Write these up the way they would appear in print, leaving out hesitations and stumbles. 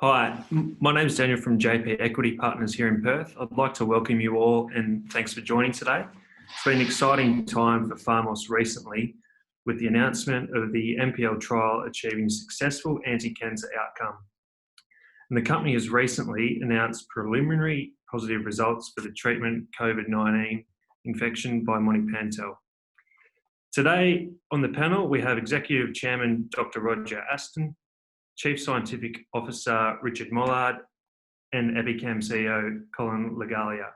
Hi, my name is Daniel from JP Equity Partners here in Perth. I'd like to welcome you all and thanks for joining today. It's been an exciting time for PharmAust recently with the announcement of the MPL trial achieving successful anti-cancer outcome. And the company has recently announced preliminary positive results for the treatment COVID-19 infection by Monepantel. Today on the panel, we have Executive Chairman Dr. Roger Aston, Chief Scientific Officer Richard Mollard, and Epicam CEO Colin Lagalia.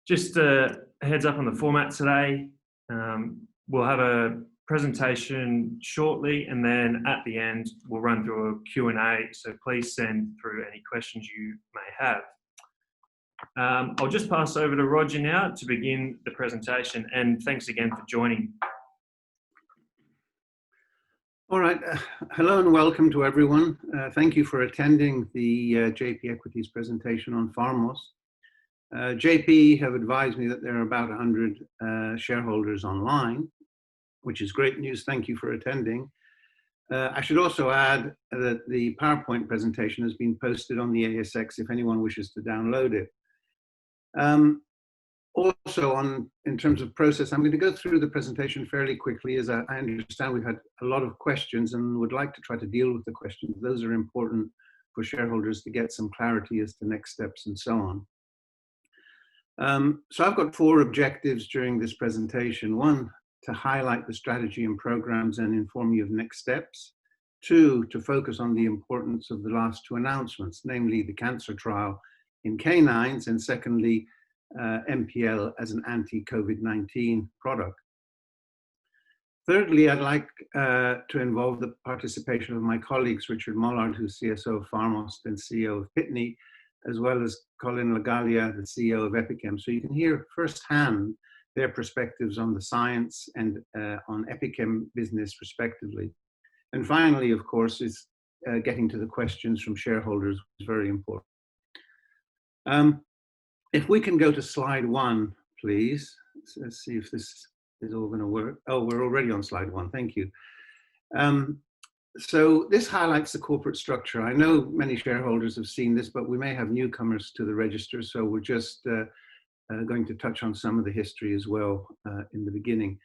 Just a heads up on the format today. We'll have a presentation shortly, and then at the end we'll run through a Q&A, so please send through any questions you may have. I'll just pass over to Roger now to begin the presentation, and thanks again for joining. All right, hello and welcome to everyone. Thank you for attending the JP Equities presentation on PharmAust. JP have advised me that there are about 100 shareholders online, which is great news. Thank you for attending. I should also add that the PowerPoint presentation has been posted on the ASX if anyone wishes to download it. Also, in terms of process, I'm going to go through the presentation fairly quickly, as I understand we've had a lot of questions and would like to try to deal with the questions. Those are important for shareholders to get some clarity as to next steps and so on. So I've got 4 objectives during this presentation. 1, to highlight the strategy and programs and inform you of next steps. 2, to focus on the importance of the last 2 announcements, namely the cancer trial in canines, and secondly, MPL as an anti-COVID-19 product. Thirdly, I'd like to involve the participation of my colleagues, Richard Mollard, who's CSO of PharmAust and CEO of Pitney, as well as Colin Lagalia, the CEO of Epicam. So you can hear firsthand their perspectives on the science and on Epicam business respectively. And finally, of course, is getting to the questions from shareholders is very important. If we can go to slide 1, please. Let's see if this is all going to work. Oh, we're already on slide 1. Thank you. So this highlights the corporate structure. I know many shareholders have seen this, but we may have newcomers to the register, so we're just going to touch on some of the history as well in the beginning.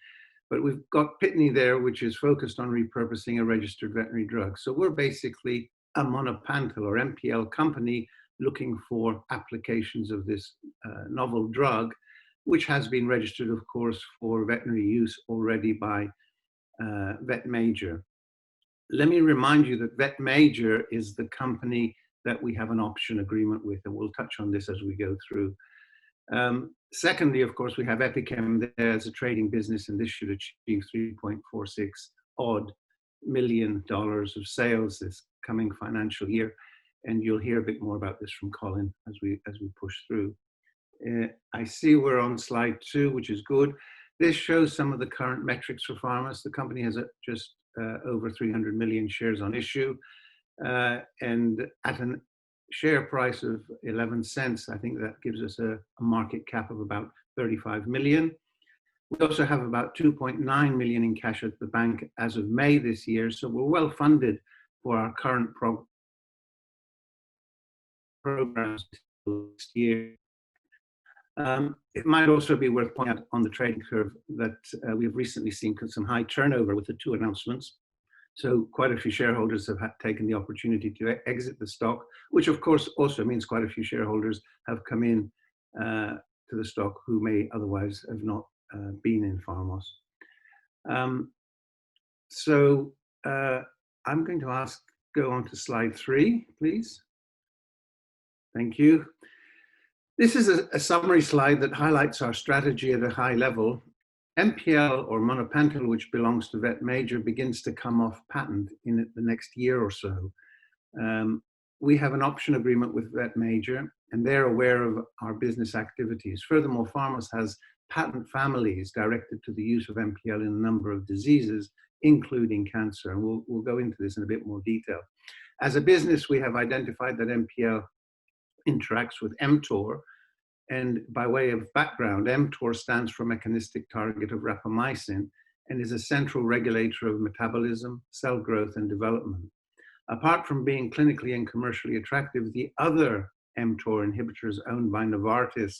But we've got Pitney there, which is focused on repurposing a registered veterinary drug. So we're basically a Monepantel or MPL company looking for applications of this novel drug, which has been registered, of course, for veterinary use already by VetMajor. Let me remind you that VetMajor is the company that we have an option agreement with, and we'll touch on this as we go through. Secondly, of course, we have Epicam there as a trading business, and this should achieve $3.46 odd million of sales this coming financial year. And you'll hear a bit more about this from Colin as we push through. I see we're on slide 2, which is good. This shows some of the current metrics for PharmAust. The company has just over 300 million shares on issue, and at a share price of 11 cents, I think that gives us a market cap of about 35 million. We also have about 2.9 million in cash at the bank as of May this year, so we're well funded for our current programs next year. It might also be worth pointing out on the trading curve that we've recently seen some high turnover with the 2 announcements. So quite a few shareholders have taken the opportunity to exit the stock, which of course also means quite a few shareholders have come in to the stock who may otherwise have not been in PharmAust. I'm going to go on to slide 3, please. Thank you. This is a summary slide that highlights our strategy at a high level. MPL, or Monepantel, which belongs to VetMajor, begins to come off patent in the next year or so. We have an option agreement with VetMajor, and they're aware of our business activities. Furthermore, PharmAust has patent families directed to the use of MPL in a number of diseases, including cancer. And we'll go into this in a bit more detail. As a business, we have identified that MPL interacts with mTOR, and by way of background, mTOR stands for mechanistic target of rapamycin and is a central regulator of metabolism, cell growth, and development. Apart from being clinically and commercially attractive, the other mTOR inhibitors owned by Novartis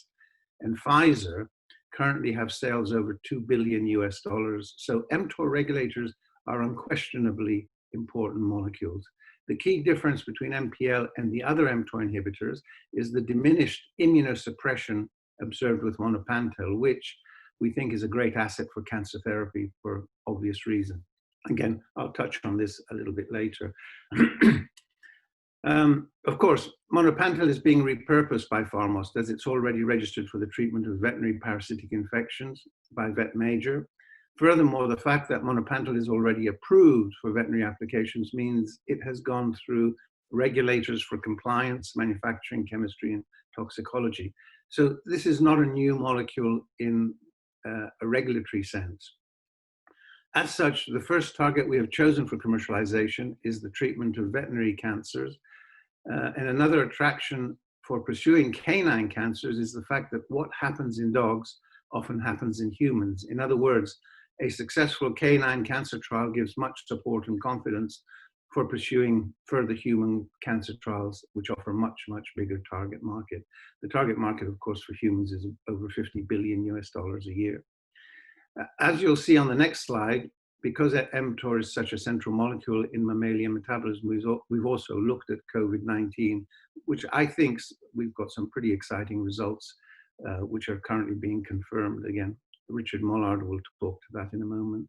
and Pfizer currently have sales over $2 billion US. So mTOR regulators are unquestionably important molecules. The key difference between MPL and the other mTOR inhibitors is the diminished immunosuppression observed with Monepantel, which we think is a great asset for cancer therapy for obvious reasons. Again, I'll touch on this a little bit later. Of course, Monepantel is being repurposed by PharmAust as it's already registered for the treatment of veterinary parasitic infections by Vet Major. Furthermore, the fact that Monepantel is already approved for veterinary applications means it has gone through regulators for compliance, manufacturing, chemistry, and toxicology. So this is not a new molecule in a regulatory sense. As such, the first target we have chosen for commercialization is the treatment of veterinary cancers. And another attraction for pursuing canine cancers is the fact that what happens in dogs often happens in humans. In other words, a successful canine cancer trial gives much support and confidence for pursuing further human cancer trials, which offer much, much bigger target market. The target market, of course, for humans is over $50 billion US a year. As you'll see on the next slide, because mTOR is such a central molecule in mammalian metabolism, we've also looked at COVID-19, which I think we've got some pretty exciting results, which are currently being confirmed. Again, Richard Mollard will talk to that in a moment.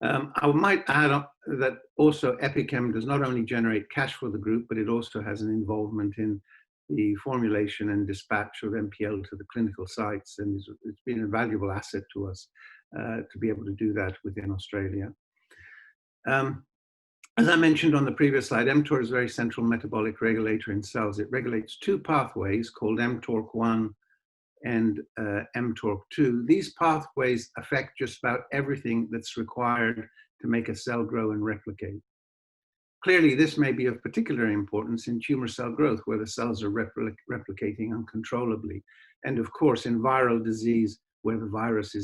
I might add that also Epichem does not only generate cash for the group, but it also has an involvement in the formulation and dispatch of MPL to the clinical sites, and it's been a valuable asset to us to be able to do that within Australia. As I mentioned on the previous slide, mTOR is a very central metabolic regulator in cells. It regulates two pathways called mTORC1 and mTORC2. These pathways affect just about everything that's required to make a cell grow and replicate. Clearly, this may be of particular importance in tumor cell growth, where the cells are replicating uncontrollably. And of course, in viral disease, where the virus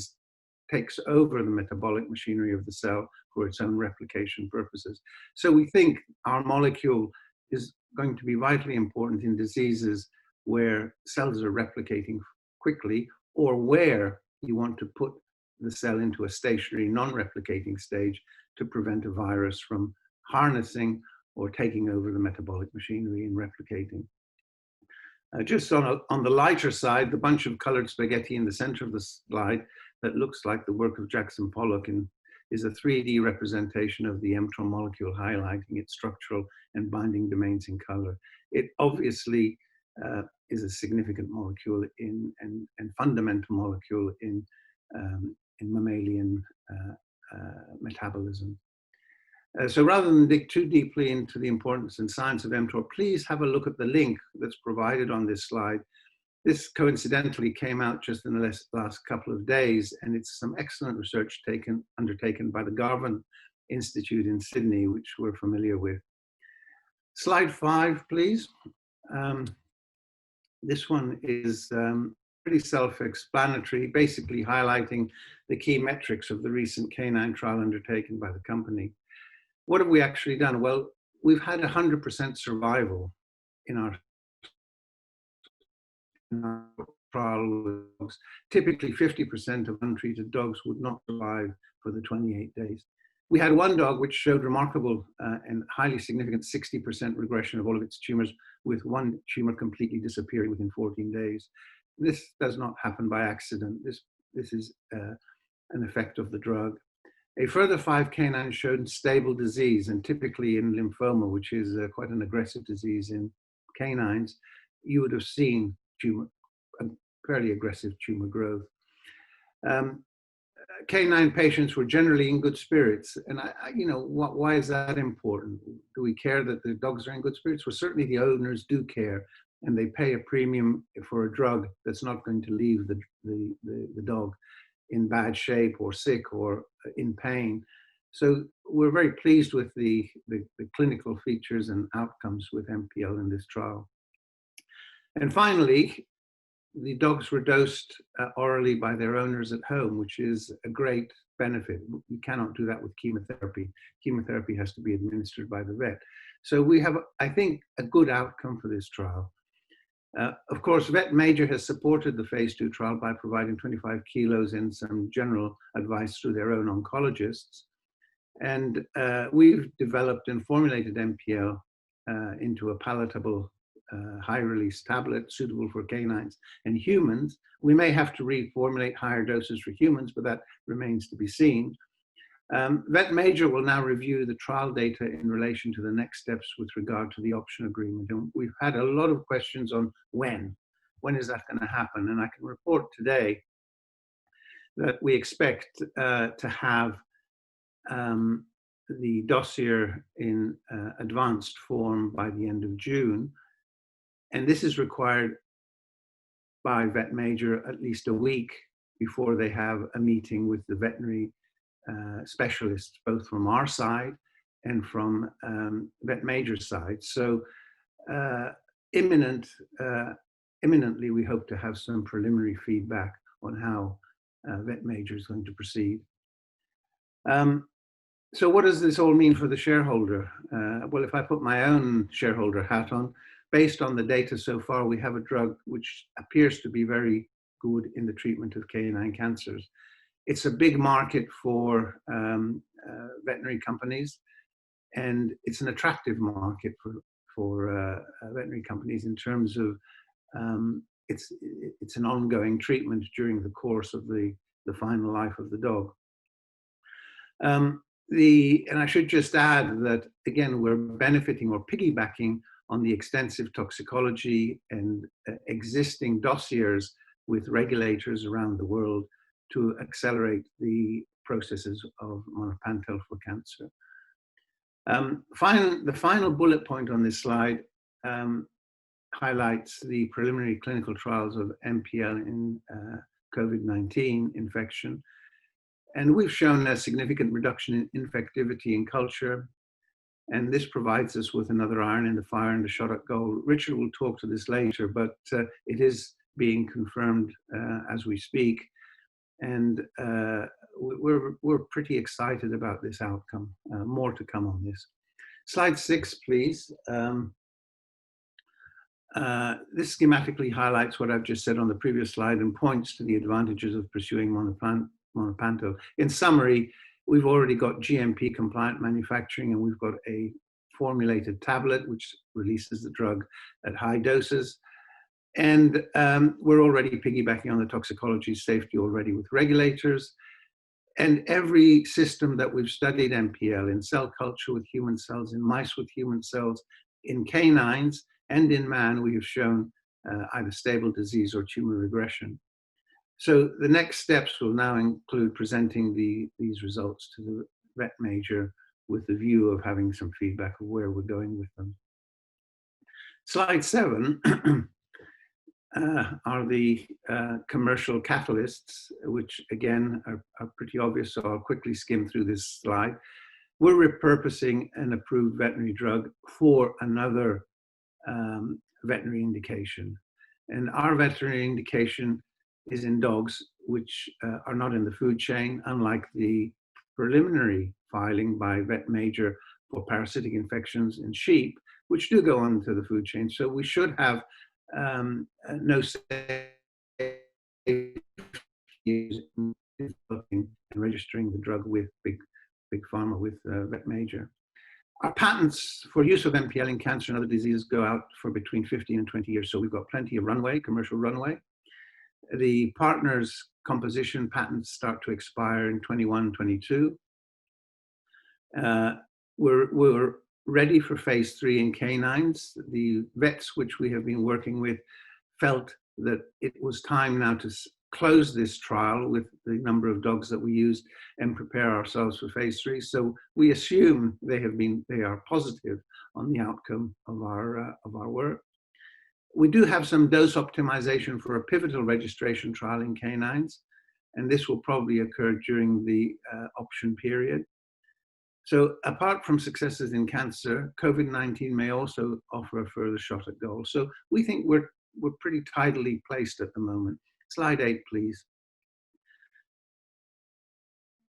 takes over the metabolic machinery of the cell for its own replication purposes. So we think our molecule is going to be vitally important in diseases where cells are replicating quickly, or where you want to put the cell into a stationary non-replicating stage to prevent a virus from harnessing or taking over the metabolic machinery and replicating. Just on the lighter side, the bunch of colored spaghetti in the center of the slide that looks like the work of Jackson Pollock is a 3D representation of the mTOR molecule, highlighting its structural and binding domains in color. It obviously is a significant molecule and fundamental molecule in mammalian metabolism. So rather than dig too deeply into the importance and science of mTOR, please have a look at the link that's provided on this slide. This coincidentally came out just in the last couple of days, and it's some excellent research undertaken by the Garvan Institute in Sydney, which we're familiar with. Slide 5, please. This one is pretty self-explanatory, basically highlighting the key metrics of the recent canine trial undertaken by the company. What have we actually done? Well, we've had 100% survival in our trial with dogs. Typically, 50% of untreated dogs would not survive for the 28 days. We had one dog which showed remarkable and highly significant 60% regression of all of its tumors, with one tumor completely disappearing within 14 days. This does not happen by accident. This is an effect of the drug. A further 5 canines showed stable disease, and typically in lymphoma, which is quite an aggressive disease in canines, you would have seen fairly aggressive tumor growth. Canine patients were generally in good spirits, and why is that important? Do we care that the dogs are in good spirits? Well, certainly the owners do care, and they pay a premium for a drug that's not going to leave the dog in bad shape or sick or in pain. So we're very pleased with the clinical features and outcomes with MPL in this trial. And finally, the dogs were dosed orally by their owners at home, which is a great benefit. You cannot do that with chemotherapy. Chemotherapy has to be administered by the vet. So we have, I think, a good outcome for this trial. Of course, Vet Major has supported the phase 2 trial by providing 25 kilos and some general advice through their own oncologists. And we've developed and formulated MPL into a palatable high-release tablet suitable for canines and humans. We may have to reformulate higher doses for humans, but that remains to be seen. Vet Major will now review the trial data in relation to the next steps with regard to the option agreement. And we've had a lot of questions on when is that going to happen? And I can report today that we expect to have the dossier in advanced form by the end of June. And this is required by Vet Major at least a week before they have a meeting with the veterinary specialists, both from our side and from Vet Major's side. So imminently, we hope to have some preliminary feedback on how Vet Major is going to proceed. So what does this all mean for the shareholder? Well, if I put my own shareholder hat on, based on the data so far, we have a drug which appears to be very good in the treatment of canine cancers. It's a big market for veterinary companies, and it's an attractive market for veterinary companies in terms of it's an ongoing treatment during the course of the final life of the dog. And I should just add that, again, we're benefiting or piggybacking on the extensive toxicology and existing dossiers with regulators around the world to accelerate the processes of Monepantel for cancer. The final bullet point on this slide highlights the preliminary clinical trials of MPL in COVID-19 infection. And we've shown a significant reduction in infectivity in culture. And this provides us with another iron in the fire and a shot at goal. Richard will talk to this later, but it is being confirmed as we speak. And we're pretty excited about this outcome. More to come on this. Slide 6, please. This schematically highlights what I've just said on the previous slide and points to the advantages of pursuing Monepantel. In summary, we've already got GMP compliant manufacturing, and we've got a formulated tablet which releases the drug at high doses. And we're already piggybacking on the toxicology safety already with regulators. And every system that we've studied MPL in cell culture with human cells, in mice with human cells, in canines, and in man, we have shown either stable disease or tumor regression. So the next steps will now include presenting these results to the Vet Major with the view of having some feedback of where we're going with them. Slide 7 are the commercial catalysts, which again are pretty obvious, so I'll quickly skim through this slide. We're repurposing an approved veterinary drug for another veterinary indication. And our veterinary indication is in dogs which are not in the food chain, unlike the preliminary filing by Vet Major for parasitic infections in sheep, which do go on to the food chain. So we should have no say in developing and registering the drug with big pharma, with Vet Major. Our patents for use of MPL in cancer and other diseases go out for between 15 and 20 years. So we've got plenty of runway, commercial runway. The partners' composition patents start to expire in 21, 22. We're ready for phase 3 in canines. The vets which we have been working with felt that it was time now to close this trial with the number of dogs that we used and prepare ourselves for phase 3. So we assume they are positive on the outcome of our work. We do have some dose optimization for a pivotal registration trial in canines, and this will probably occur during the option period. So apart from successes in cancer, COVID-19 may also offer a further shot at goal. So we think we're we're pretty tidily placed at the moment. Slide 8, please.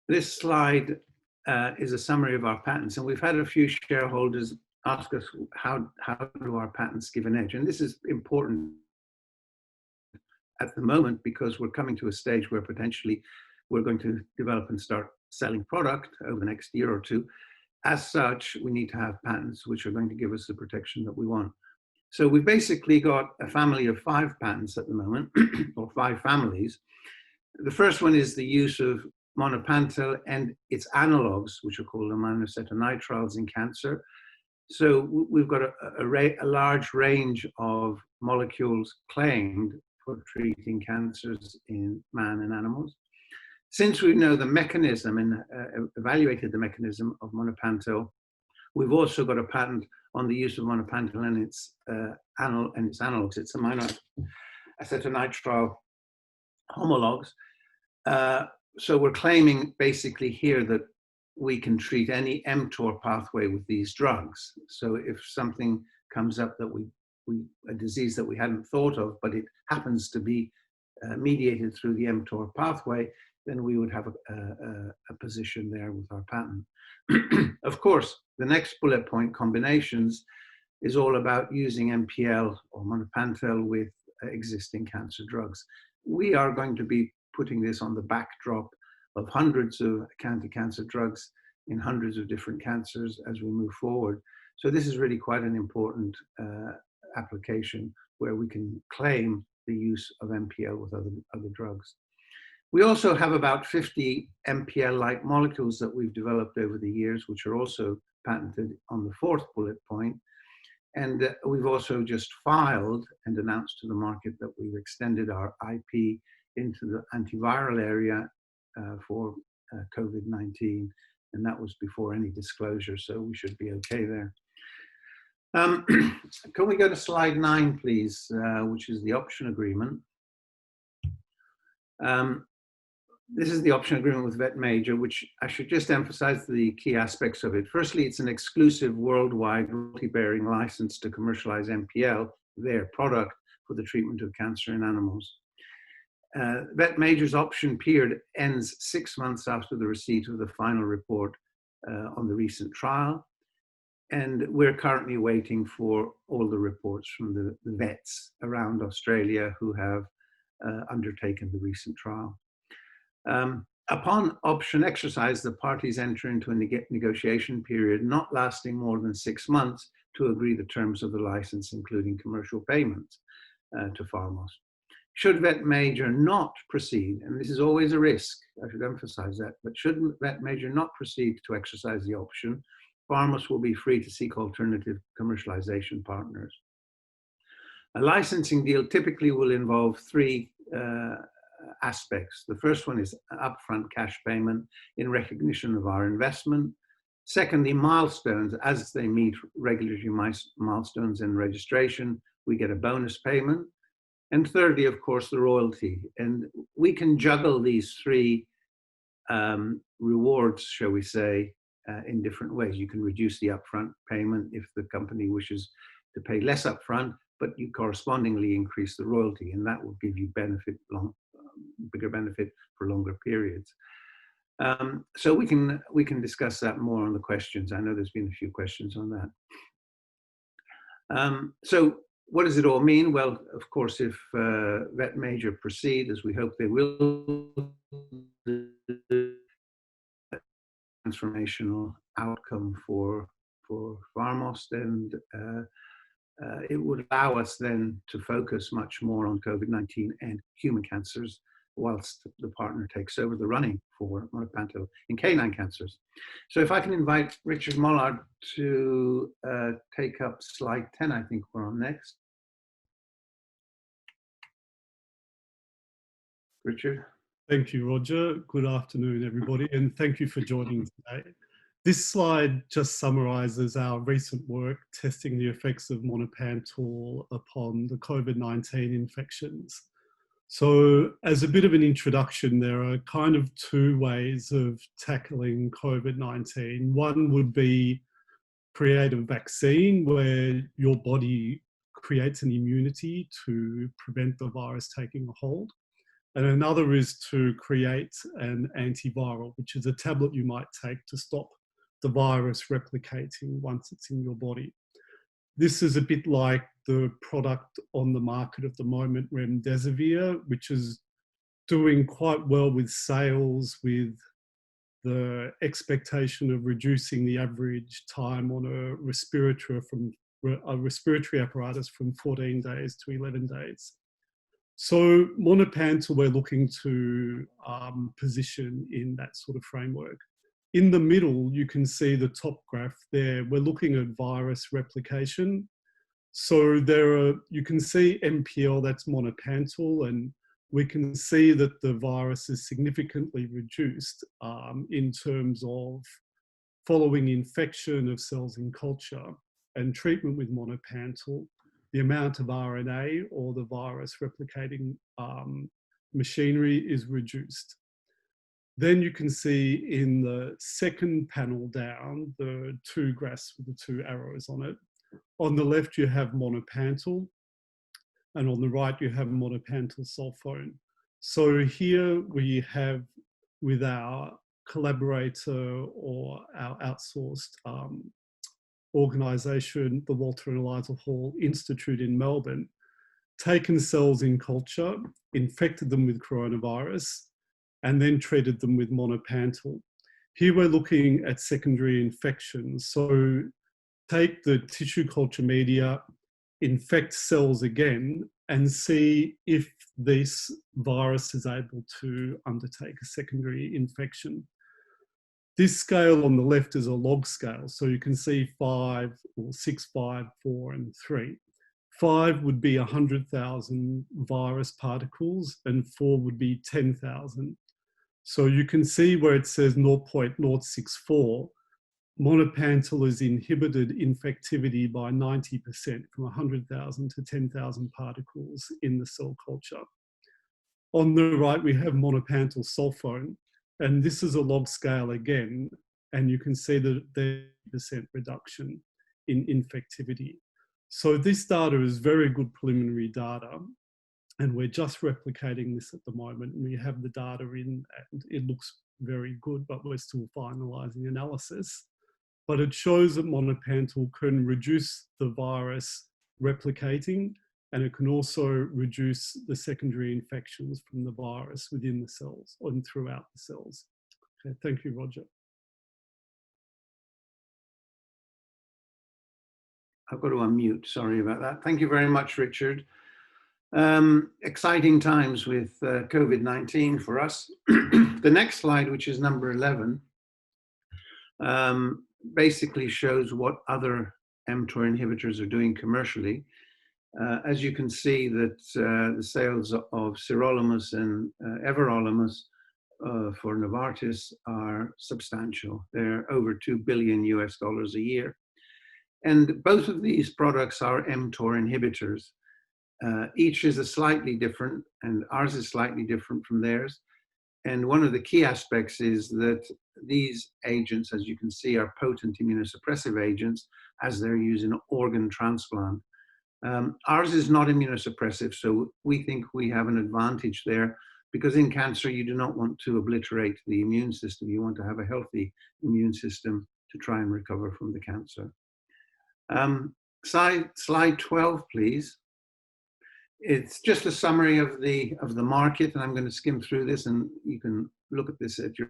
This slide is a summary of our patents, and we've had a few shareholders ask us how do our patents give an edge, and this is important at the moment because we're coming to a stage where potentially we're going to develop and start selling product over the next year or two. As such, we need to have patents which are going to give us the protection that we want. So we've basically got a family of 5 patents at the moment, or 5 families. The first one is the use of Monepantel and its analogues, which are called aminocetonitriles in cancer. So we've got a large range of molecules claimed for treating cancers in man and animals. Since we know the mechanism and evaluated the mechanism of Monepantel, we've also got a patent on the use of Monepantel and its analogues. It's aminoacetonitril homologues. So we're claiming basically here that we can treat any mTOR pathway with these drugs. So if something comes up that a disease that we hadn't thought of, but it happens to be mediated through the mTOR pathway, then we would have a position there with our patent. Of course, the next bullet point, combinations, is all about using MPL or Monepantel with existing cancer drugs. We are going to be putting this on the backdrop of hundreds of anti-cancer drugs in hundreds of different cancers as we move forward. So this is really quite an important application where we can claim the use of MPL with other drugs. We also have about 50 MPL-like molecules that we've developed over the years, which are also patented on the 4th bullet point. And we've also just filed and announced to the market that we've extended our IP into the antiviral area for COVID-19, and that was before any disclosure, so we should be okay there. Can we go to slide 9, please, which is the option agreement. This is the option agreement with Vet Major, which I should just emphasize the key aspects of it. Firstly, it's an exclusive worldwide royalty-bearing license to commercialize MPL, their product, for the treatment of cancer in animals. Vet Major's option period ends 6 months after the receipt of the final report on the recent trial. And we're currently waiting for all the reports from the vets around Australia who have undertaken the recent trial. Upon option exercise, the parties enter into a negotiation period not lasting more than 6 months to agree the terms of the license, including commercial payments to PharmAust. Should Vet Major not proceed, and this is always a risk, I should emphasize that, but should Vet Major not proceed to exercise the option, PharmAust will be free to seek alternative commercialization partners. A licensing deal typically will involve 3 aspects. The first one is upfront cash payment in recognition of our investment. Secondly, milestones. As they meet regulatory milestones and registration, we get a bonus payment. And thirdly, of course, the royalty. And we can juggle these 3 rewards, shall we say, in different ways. You can reduce the upfront payment if the company wishes to pay less upfront, but you correspondingly increase the royalty, and that will give you bigger benefit for longer periods. So we can discuss that more on the questions. I know there's been a few questions on that. So what does it all mean? Well, of course, if Vet Major proceed, as we hope they will, transformational outcome for PharmAust, and it would allow us then to focus much more on COVID-19 and human cancers, whilst the partner takes over the running for Monepantel in canine cancers. So if I can invite Richard Mollard to take up slide 10, I think we're on next. Richard. Thank you, Roger. Good afternoon, everybody, and thank you for joining today. This slide just summarizes our recent work testing the effects of Monepantel upon the COVID-19 infections. So as a bit of an introduction, there are kind of 2 ways of tackling COVID-19. One would be create a vaccine where your body creates an immunity to prevent the virus taking a hold. And another is to create an antiviral, which is a tablet you might take to stop the virus replicating once it's in your body. This is a bit like the product on the market at the moment, remdesivir, which is doing quite well with sales, with the expectation of reducing the average time on a respiratory apparatus from 14 days to 11 days. So Monepantel, we're looking to position in that sort of framework. In the middle, you can see the top graph there. We're looking at virus replication. So you can see MPL, that's Monepantel, and we can see that the virus is significantly reduced in terms of following infection of cells in culture and treatment with Monepantel. The amount of RNA or the virus replicating machinery is reduced. Then you can see in the second panel down, the two graphs with the two arrows on it. On the left, you have Monepantel, and on the right, you have Monepantel sulfone. So here we have, with our collaborator or our outsourced organisation, the Walter and Eliza Hall Institute in Melbourne, taken cells in culture, infected them with coronavirus, and then treated them with Monepantel. Here we're looking at secondary infections. So take the tissue culture media, infect cells again, and see if this virus is able to undertake a secondary infection. This scale on the left is a log scale. So you can see 5 or 6, 5, 4, and 3. 5 would be 100,000 virus particles and 4 would be 10,000. So you can see where it says 0.064, Monepantel has inhibited infectivity by 90% from 100,000 to 10,000 particles in the cell culture. On the right, we have Monepantel sulfone, and this is a log scale again, and you can see that there's a 30% reduction in infectivity. So this data is very good preliminary data, and we're just replicating this at the moment. And we have the data in, and it looks very good, but we're still finalizing analysis. But it shows that Monepantel can reduce the virus replicating, and it can also reduce the secondary infections from the virus within the cells and throughout the cells. Okay, thank you, Roger. I've got to unmute, sorry about that. Thank you very much, Richard. Exciting times with COVID-19 for us. The next slide, which is number 11, basically shows what other mTOR inhibitors are doing commercially. As you can see that the sales of sirolimus and everolimus for Novartis are substantial. They're over $2 billion a year. And both of these products are mTOR inhibitors. Each is a slightly different, and ours is slightly different from theirs. And one of the key aspects is that these agents, as you can see, are potent immunosuppressive agents as they're used in organ transplant. Ours is not immunosuppressive, so we think we have an advantage there, because in cancer, you do not want to obliterate the immune system. You want to have a healthy immune system to try and recover from the cancer. Slide 12, please. It's just a summary of the market, and I'm going to skim through this, and you can look at this at your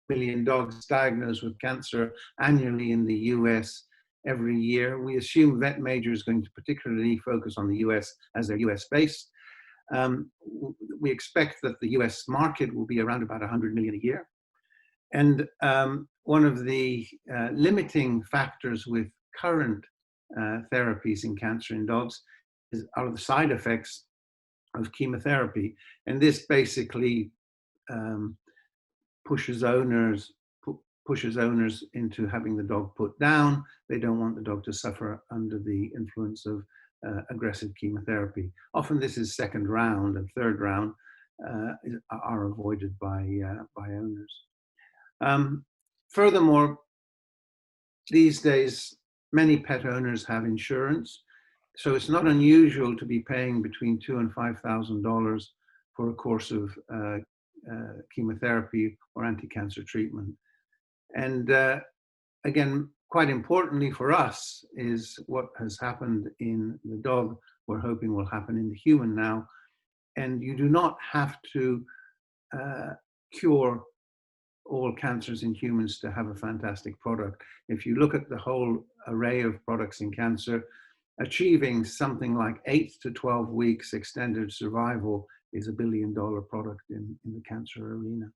million dogs diagnosed with cancer annually in the US every year. We assume Vet Major is going to particularly focus on the US as they're US based. We expect that the US market will be around about 100 million a year. And one of the limiting factors with current therapies in cancer in dogs are the side effects of chemotherapy. And this basically pushes owners into having the dog put down. They don't want the dog to suffer under the influence of aggressive chemotherapy. Often this is second round and third round are avoided by owners. Furthermore, these days, many pet owners have insurance, so it's not unusual to be paying between $2,000 and $5,000 for a course of chemotherapy or anti-cancer treatment. And again, quite importantly for us is what has happened in the dog, we're hoping will happen in the human now. And you do not have to cure all cancers in humans to have a fantastic product. If you look at the whole array of products in cancer, achieving something like 8 to 12 weeks extended survival is $1 billion product in the cancer arena.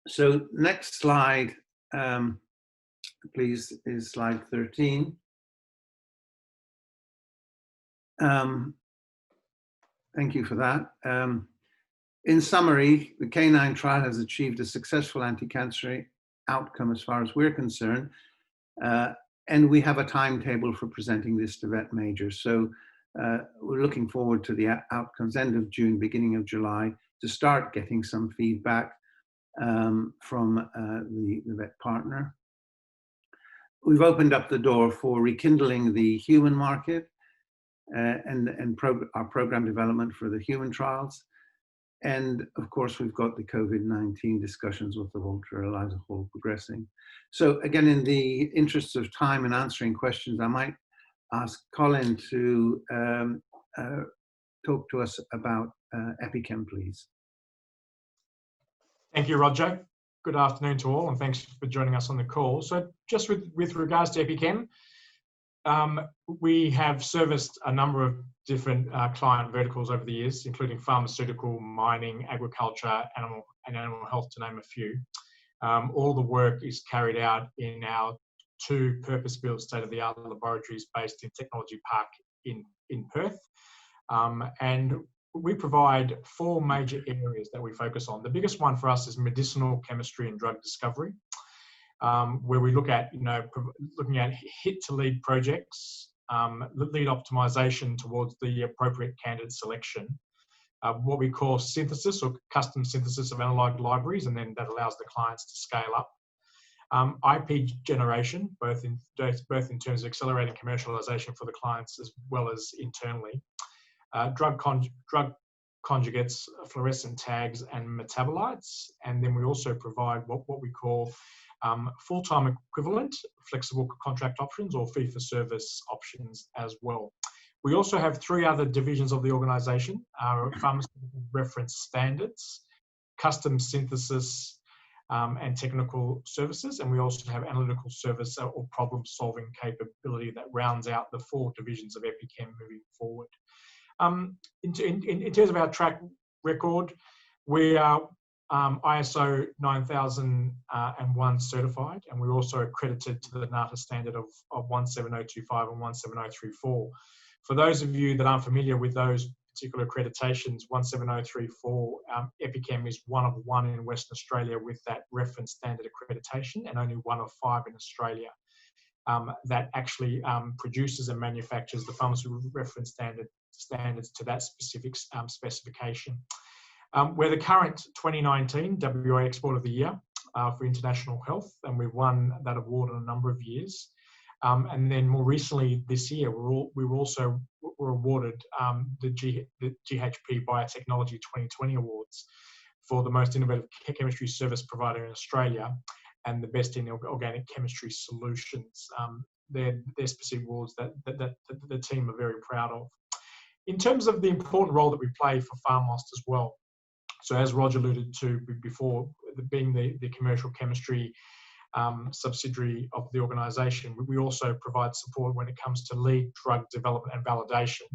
So next slide, please, is slide 13. Thank you for that. In summary, the canine trial has achieved a successful anti-cancer outcome as far as we're concerned, and we have a timetable for presenting this to vet majors. So we're looking forward to the outcomes end of June, beginning of July, to start getting some feedback from the vet partner. We've opened up the door for rekindling the human market and our program development for the human trials. And of course, we've got the COVID-19 discussions with the Walter Eliza Hall progressing. So again, in the interests of time and answering questions, I might ask Colin to talk to us about EpiChem, please. Thank you, Roger. Good afternoon to all, and thanks for joining us on the call. So just with regards to EpiChem, we have serviced a number of different client verticals over the years, including pharmaceutical, mining, agriculture, animal health, to name a few. All the work is carried out in our 2 purpose-built state-of-the-art laboratories based in Technology Park in Perth. And we provide 4 major areas that we focus on. The biggest one for us is medicinal chemistry and drug discovery, where we look at, looking at hit-to-lead projects, lead optimization towards the appropriate candidate selection, what we call synthesis or custom synthesis of analog libraries, and then that allows the clients to scale up. IP generation, both in terms of accelerating commercialization for the clients as well as internally. Drug conjugates, fluorescent tags, and metabolites. And then we also provide what we call full-time equivalent, flexible contract options, or fee-for-service options as well. We also have 3 other divisions of the organisation: pharmaceutical reference standards, custom synthesis, and technical services. And we also have analytical service or problem-solving capability that rounds out the 4 divisions of EpiChem moving forward. In terms of our track record, we are ISO 9001 certified, and we're also accredited to the NATA standard of 17025 and 17034. For those of you that aren't familiar with those particular accreditations, 17034, EpiChem is one of 1 in Western Australia with that reference standard accreditation, and only 1 of 5 in Australia that actually produces and manufactures the pharmaceutical reference standards to that specific specification. We're the current 2019 WA Export of the Year for international health, and we've won that award in a number of years. And then more recently this year, we were also awarded the GHP Biotechnology 2020 Awards for the most innovative chemistry service provider in Australia and the best in organic chemistry solutions. They're specific awards that the team are very proud of. In terms of the important role that we play for PharmAust as well, so as Roger alluded to before, being the commercial chemistry subsidiary of the organisation, we also provide support when it comes to lead drug development and validation,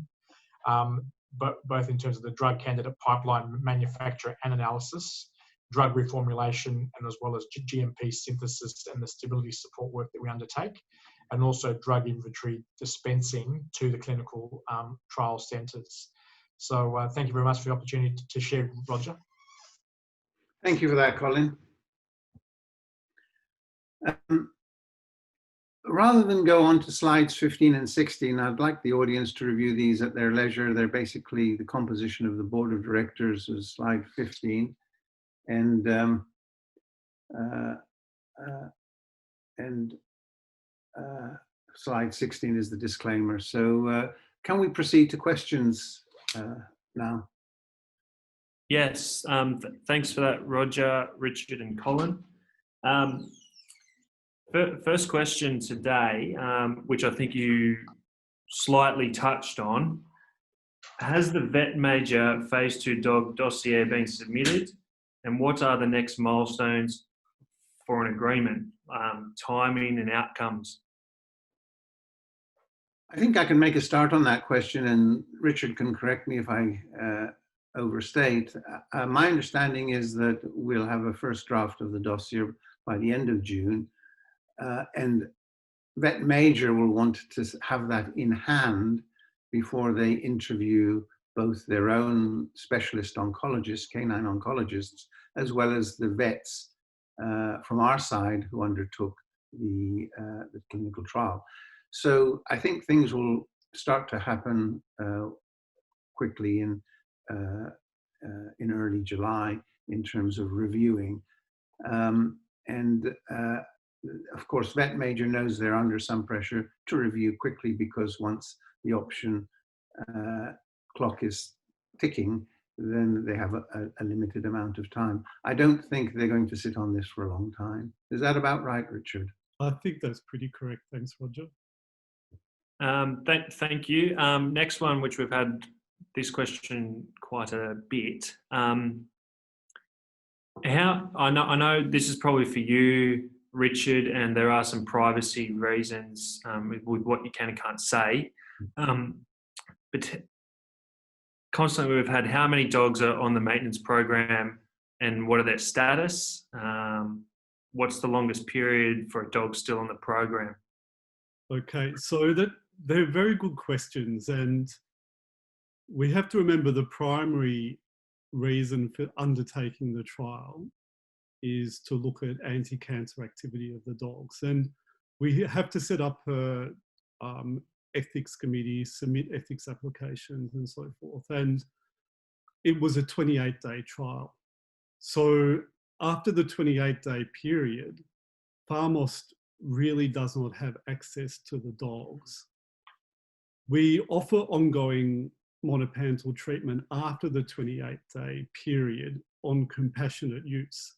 but both in terms of the drug candidate pipeline manufacture and analysis, drug reformulation, and as well as GMP synthesis and the stability support work that we undertake, and also drug inventory dispensing to the clinical trial centres. So thank you very much for the opportunity to share, Roger. Thank you for that, Colin. Rather than go on to slides 15 and 16, I'd like the audience to review these at their leisure. They're basically the composition of the board of directors, is slide 15. And and slide 16 is the disclaimer. So can we proceed to questions now? Yes, thanks for that, Roger, Richard and Colin. First question today, which I think you slightly touched on. Has the vet major phase 2 dog dossier been submitted? And what are the next milestones for an agreement, timing and outcomes? I think I can make a start on that question, and Richard can correct me if I overstate. My understanding is that we'll have a first draft of the dossier by the end of June, and vet major will want to have that in hand before they interview both their own specialist oncologists, canine oncologists, as well as the vets from our side who undertook the clinical trial. So I think things will start to happen quickly in early July in terms of reviewing. Of course, vet major knows they're under some pressure to review quickly, because once the option clock is ticking, then they have a limited amount of time. I don't think they're going to sit on this for a long time. Is that about right, Richard? I think that's pretty correct. Thanks, Roger. Thank you. Next one, which we've had this question quite a bit. I know this is probably for you, Richard, and there are some privacy reasons with what you can and can't say. But constantly we've had how many dogs are on the maintenance program and what are their status? What's the longest period for a dog still on the program? Okay, so they're very good questions, and we have to remember the primary reason for undertaking the trial is to look at anti-cancer activity of the dogs. And we have to set up a ethics committee, submit ethics applications and so forth. And it was a 28-day trial. So after the 28-day period, PharmAust really does not have access to the dogs. We offer ongoing Monepantel treatment after the 28-day period on compassionate use.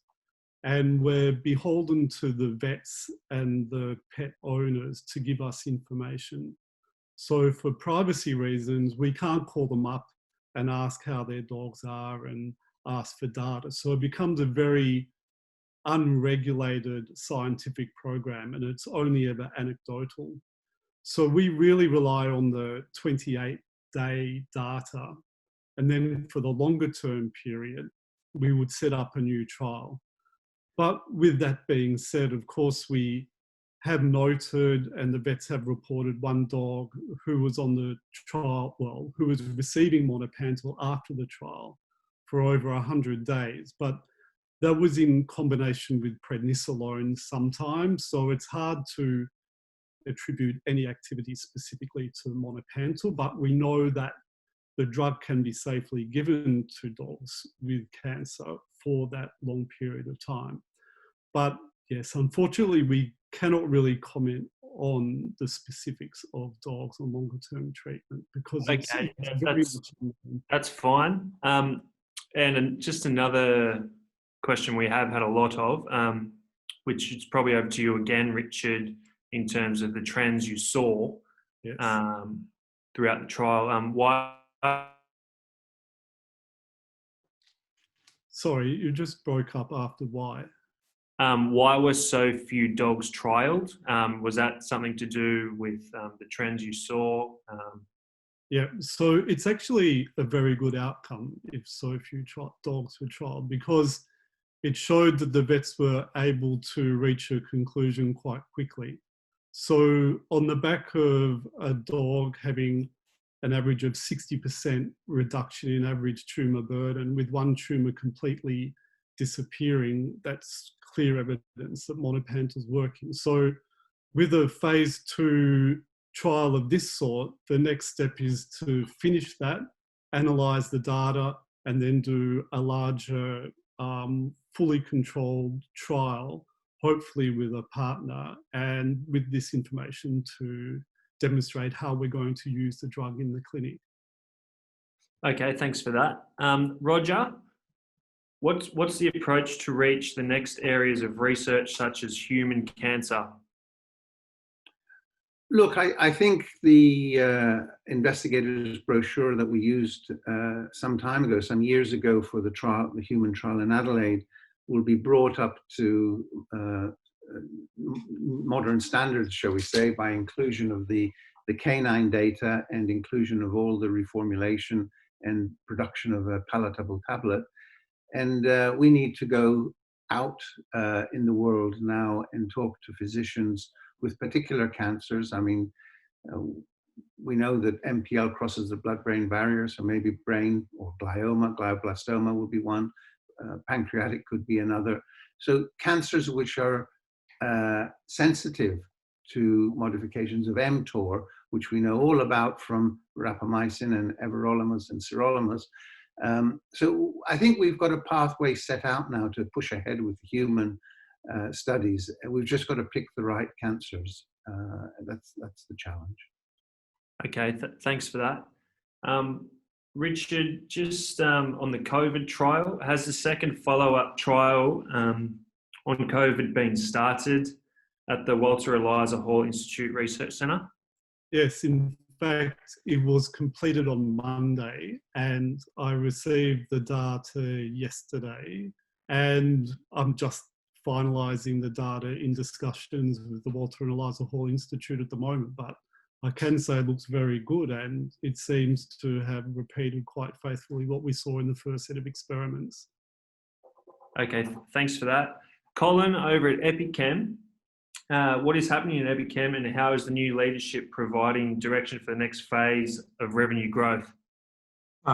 And we're beholden to the vets and the pet owners to give us information. So for privacy reasons, we can't call them up and ask how their dogs are and ask for data. So it becomes a very unregulated scientific program, and it's only ever anecdotal. So we really rely on the 28-day data. And then for the longer term period, we would set up a new trial. But with that being said, of course, we have noted, and the vets have reported, one dog who was on the trial, well, who was receiving Monepantel after the trial for over 100 days. But that was in combination with prednisolone sometimes. So it's hard to attribute any activity specifically to Monepantel, but we know that the drug can be safely given to dogs with cancer for that long period of time. But yes, unfortunately, we cannot really comment on the specifics of dogs on longer term treatment, because Okay, it's very much. That's fine. And just another question we have had a lot of, which is probably over to you again, Richard, in terms of the trends you saw Yes. throughout the trial. Why? Sorry, you just broke up after why. Why were so few dogs trialled? Was that something to do with the trends you saw? Yeah, so it's actually a very good outcome if so few dogs were trialled, because it showed that the vets were able to reach a conclusion quite quickly. So on the back of a dog having an average of 60% reduction in average tumour burden, with one tumour completely disappearing, that's clear evidence that Monepantel is working. So with a phase 2 trial of this sort, the next step is to finish that, analyse the data, and then do a larger, fully controlled trial, hopefully with a partner, and with this information to demonstrate how we're going to use the drug in the clinic. Okay, thanks for that. Roger, what's the approach to reach the next areas of research such as human cancer? Look, I think the investigators' brochure that we used some time ago, some years ago for the trial, the human trial in Adelaide, will be brought up to modern standards, shall we say, by inclusion of the canine data and inclusion of all the reformulation and production of a palatable tablet. And we need to go out in the world now and talk to physicians with particular cancers. I mean, we know that MPL crosses the blood-brain barrier, so maybe brain or glioma, glioblastoma would be one, pancreatic could be another. So cancers which are sensitive to modifications of mTOR, which we know all about from rapamycin and everolimus and sirolimus. So I think we've got a pathway set out now to push ahead with human studies. We've just got to pick the right cancers. That's the challenge. Okay, thanks for that. Richard, just on the COVID trial, has the second follow-up trial on COVID been started at the Walter Eliza Hall Institute Research Centre? Yes, in fact, it was completed on Monday, and I received the data yesterday, and I'm just finalising the data in discussions with the Walter and Eliza Hall Institute at the moment, but I can say it looks very good, and it seems to have repeated quite faithfully what we saw in the first set of experiments. Okay, thanks for that. Colin, over at Epichem, what is happening in Epichem, and how is the new leadership providing direction for the next phase of revenue growth?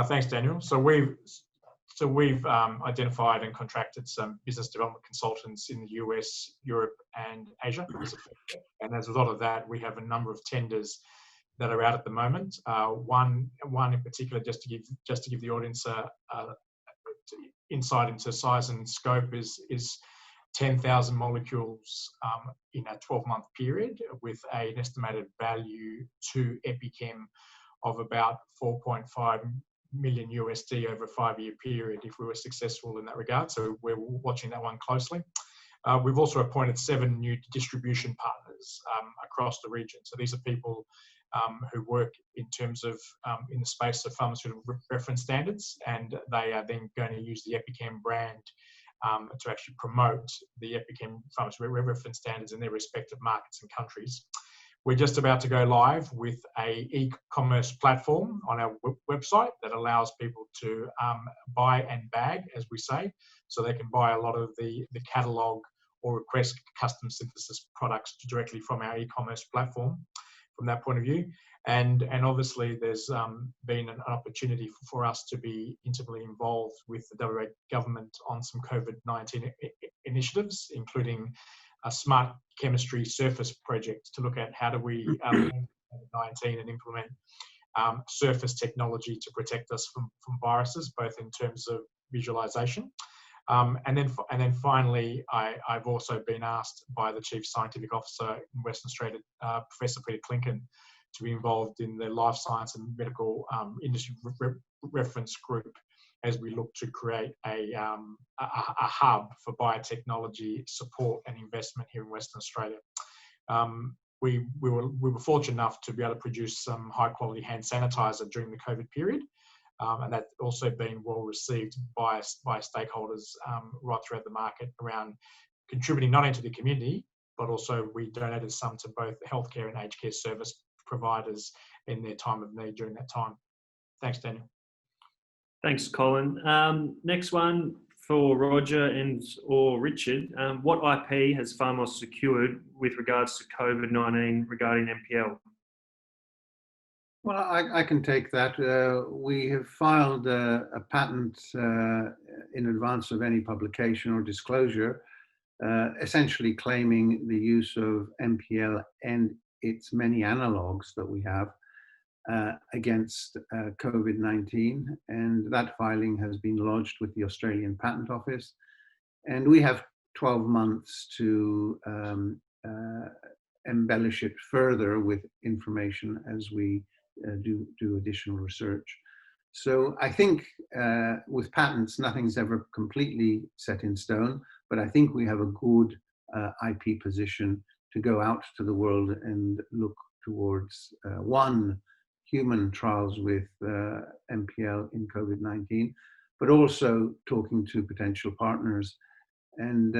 Thanks, Daniel. So we've identified and contracted some business development consultants in the US, Europe, and Asia. And as a result of that, we have a number of tenders that are out at the moment. One in particular, just to give the audience insight into size and scope, is 10,000 molecules in a 12-month period, with an estimated value to Epichem of about 4.5 million USD over a 5-year period if we were successful in that regard. So we're watching that one closely. We've also appointed 7 new distribution partners across the region. So these are people who work in terms of in the space of pharmaceutical reference standards, and they are then going to use the Epichem brand to actually promote the Epichem pharmaceutical reference standards in their respective markets and countries. We're just about to go live with an e-commerce platform on our website that allows people to buy and bag, as we say, so they can buy a lot of the catalogue or request custom synthesis products directly from our e-commerce platform from that point of view. And obviously there's been an opportunity for us to be intimately involved with the WA government on some COVID-19 initiatives, including a smart chemistry surface project to look at how do we COVID-19 and implement surface technology to protect us from viruses, both in terms of visualization. And then finally, I've also been asked by the Chief Scientific Officer in Western Australia, Professor Peter Klinken, to be involved in the life science and medical industry reference group as we look to create a hub for biotechnology support and investment here in Western Australia. We were fortunate enough to be able to produce some high quality hand sanitizer during the COVID period. And that's also been well received by stakeholders right throughout the market around contributing not only to the community, but also we donated some to both the healthcare and aged care service providers in their time of need during that time. Thanks, Daniel. Thanks, Colin. Next one for Roger and or Richard. What IP has PharmAust secured with regards to COVID-19 regarding MPL? Well, I can take that. We have filed a patent in advance of any publication or disclosure, essentially claiming the use of MPL and its many analogues that we have against COVID-19. And that filing has been lodged with the Australian Patent Office. And we have 12 months to embellish it further with information as we do additional research. So I think with patents, nothing's ever completely set in stone, but I think we have a good IP position to go out to the world and look towards human trials with MPL in COVID-19, but also talking to potential partners. And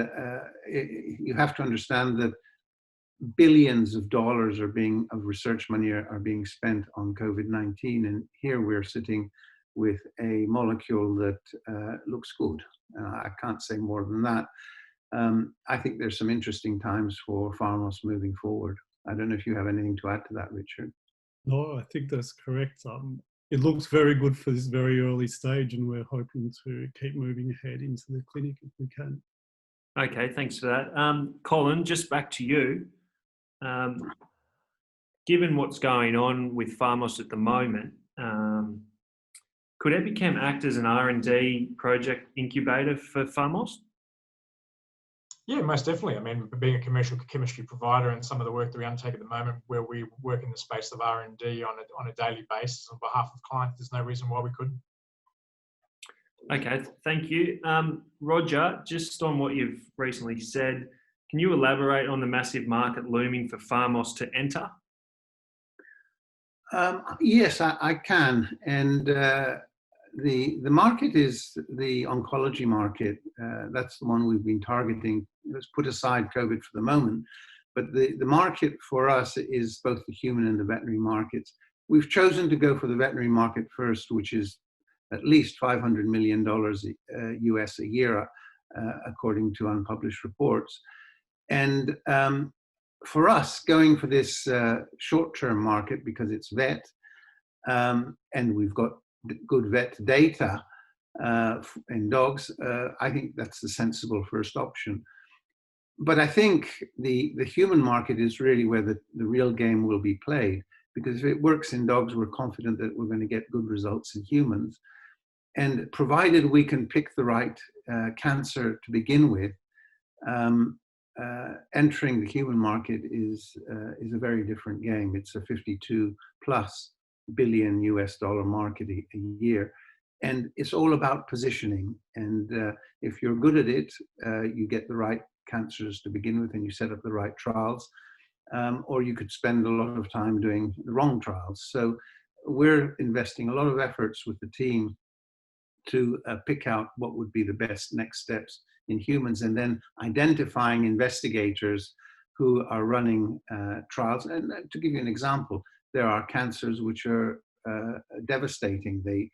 you have to understand that billions of dollars of research money are being spent on COVID-19, and here we're sitting with a molecule that looks good. I can't say more than that. I think there's some interesting times for PharmAust moving forward. I don't know if you have anything to add to that, Richard. No, I think that's correct. It looks very good for this very early stage, and we're hoping to keep moving ahead into the clinic if we can. Okay, thanks for that. Colin, just back to you. Given what's going on with PharmAust at the moment, could Epichem act as an R&D project incubator for PharmAust? Yeah, most definitely. I mean, being a commercial chemistry provider and some of the work that we undertake at the moment, where we work in the space of R&D on a daily basis on behalf of clients, there's no reason why we couldn't. Okay, thank you. Roger, just on what you've recently said, can you elaborate on the massive market looming for PharmAust to enter? Yes, I can. And the market is the oncology market. That's the one we've been targeting. Let's put aside COVID for the moment. But the market for us is both the human and the veterinary markets. We've chosen to go for the veterinary market first, which is at least $500 million US a year, according to unpublished reports. And for us, going for this short-term market, because it's vet, and we've got good vet data in dogs, I think that's the sensible first option. But I think the human market is really where the real game will be played, because if it works in dogs, we're confident that we're going to get good results in humans. And provided we can pick the right cancer to begin with, entering the human market is a very different game. It's a 52+ billion US dollar market a year. And it's all about positioning. And if you're good at it, you get the right cancers to begin with and you set up the right trials. Or you could spend a lot of time doing the wrong trials. So we're investing a lot of efforts with the team to pick out what would be the best next steps in humans, and then identifying investigators who are running trials. And to give you an example, there are cancers which are devastating. The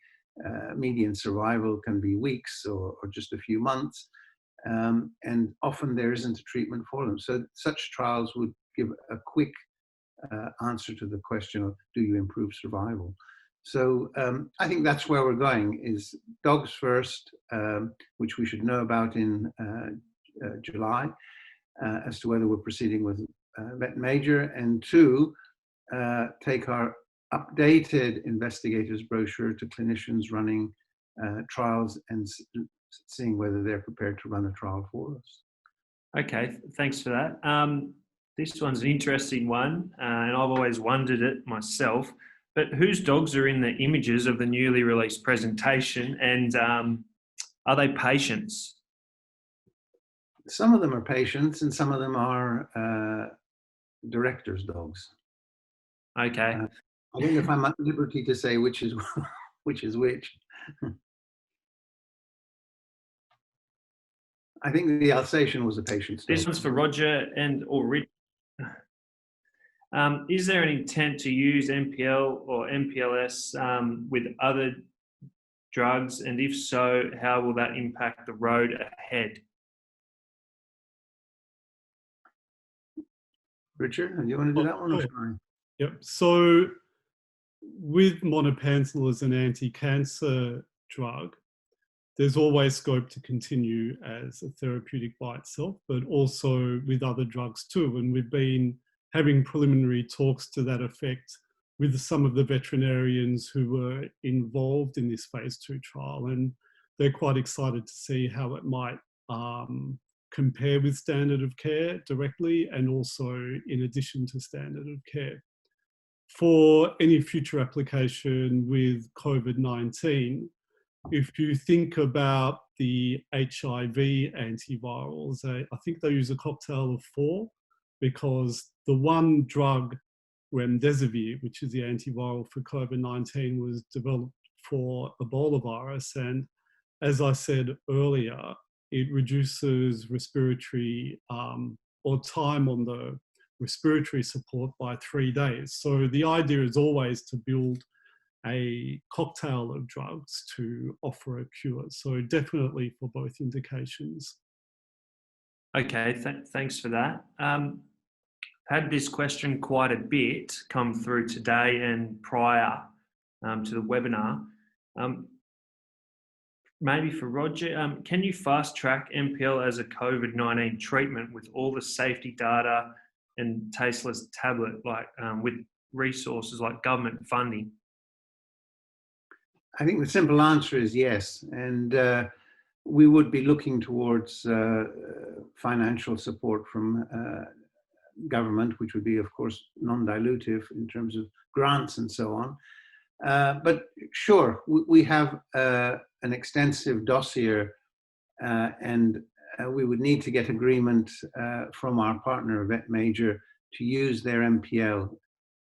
median survival can be weeks or just a few months, and often there isn't a treatment for them. So such trials would give a quick answer to the question of, do you improve survival? So I think that's where we're going, is dogs first, which we should know about in July, as to whether we're proceeding with vet major, and two, take our updated investigators brochure to clinicians running trials and seeing whether they're prepared to run a trial for us. Okay, thanks for that. This one's an interesting one, and I've always wondered it myself. But whose dogs are in the images of the newly released presentation, and are they patients? Some of them are patients, and some of them are directors' dogs. Okay. I don't know if I'm at liberty to say which is which is which. I think the Alsatian was a patient's dog. This one's for Roger or Rich. Is there an intent to use MPL or MPLS with other drugs? And if so, how will that impact the road ahead? Richard, do you want to do that one? Or should I? Yep. So with Monepantel as an anti-cancer drug, there's always scope to continue as a therapeutic by itself, but also with other drugs too. And we've been having preliminary talks to that effect with some of the veterinarians who were involved in this phase 2 trial. And they're quite excited to see how it might compare with standard of care directly and also in addition to standard of care. For any future application with COVID-19, if you think about the HIV antivirals, I think they use a cocktail of 4, because the one drug, remdesivir, which is the antiviral for COVID-19, was developed for Ebola virus. And as I said earlier, it reduces respiratory or time on the respiratory support by 3 days. So the idea is always to build a cocktail of drugs to offer a cure. So definitely for both indications. Okay, thanks for that. Had this question quite a bit come through today and prior to the webinar. Maybe for Roger, can you fast track MPL as a COVID-19 treatment with all the safety data and tasteless tablet, like with resources like government funding? I think the simple answer is yes. And we would be looking towards financial support from government, which would be, of course, non-dilutive in terms of grants and so on. But sure, we have an extensive dossier and we would need to get agreement from our partner, Vet Major, to use their MPL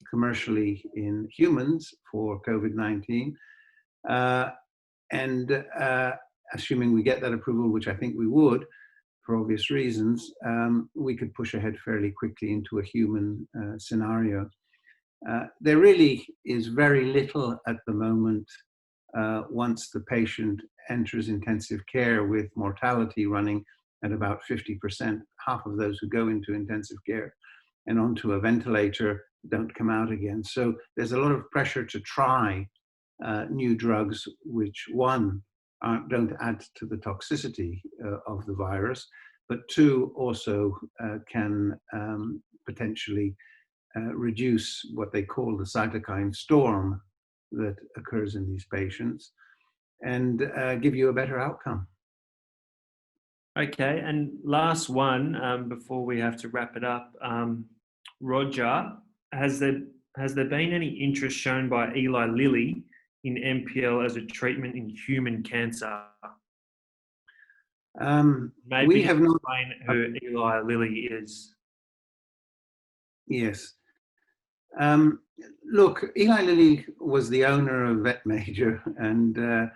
commercially in humans for COVID-19. And assuming we get that approval, which I think we would, for obvious reasons, we could push ahead fairly quickly into a human scenario. There really is very little at the moment once the patient enters intensive care, with mortality running at about 50%. Half of those who go into intensive care and onto a ventilator don't come out again. So there's a lot of pressure to try new drugs, which one, don't add to the toxicity of the virus, but two, also can potentially reduce what they call the cytokine storm that occurs in these patients and give you a better outcome. Okay, and last one before we have to wrap it up. Roger, has there been any interest shown by Eli Lilly in MPL as a treatment in human cancer? Maybe we have not explain who Eli Lilly is. Yes. Look, Eli Lilly was the owner of Vet Major, and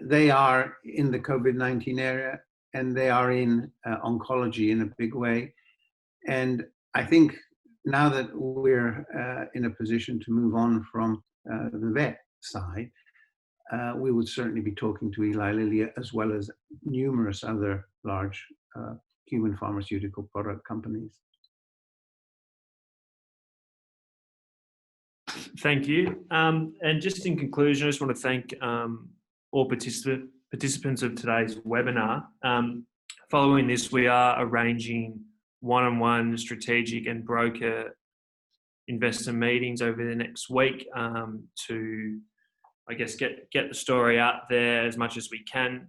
they are in the COVID-19 area, and they are in oncology in a big way. And I think now that we're in a position to move on from the vet side, we would certainly be talking to Eli Lilly as well as numerous other large human pharmaceutical product companies. Thank you. And just in conclusion, I just want to thank all participants of today's webinar. Following this, we are arranging one-on-one strategic and broker investor meetings over the next week to, I guess, get the story out there as much as we can.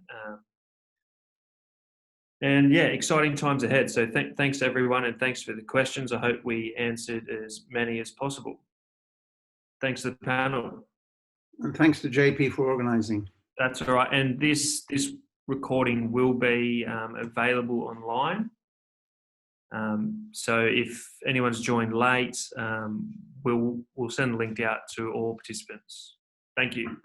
And yeah, exciting times ahead. So thanks everyone, and thanks for the questions. I hope we answered as many as possible. Thanks to the panel. And thanks to JP for organizing. That's all right. And this recording will be available online. So if anyone's joined late, we'll send a link out to all participants. Thank you.